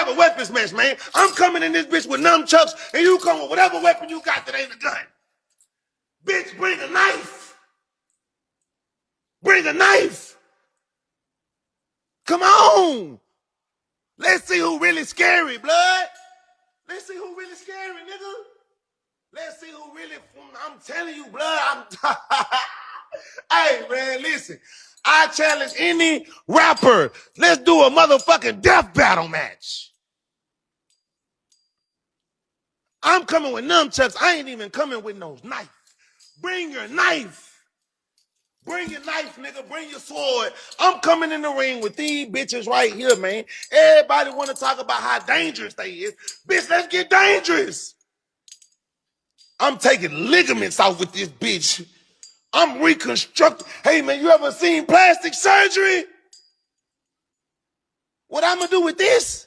have a weapons match, man. I'm coming in this bitch with nunchucks, and you come with whatever weapon you got that ain't a gun. Bitch, bring a knife. Bring a knife. Come on. Let's see who really scary, blood. Let's see who really scary, nigga. Let's see who really, I'm telling you, blood. Hey, man, listen. I challenge any rapper. Let's do a motherfucking death battle match. I'm coming with nunchucks. I ain't even coming with no knife. Bring your knife. Bring your knife, nigga. Bring your sword. I'm coming in the ring with these bitches right here, man. Everybody want to talk about how dangerous they is. Bitch, let's get dangerous. I'm taking ligaments off with this bitch. I'm reconstructing. Hey, man, you ever seen plastic surgery? What I'm going to do with this?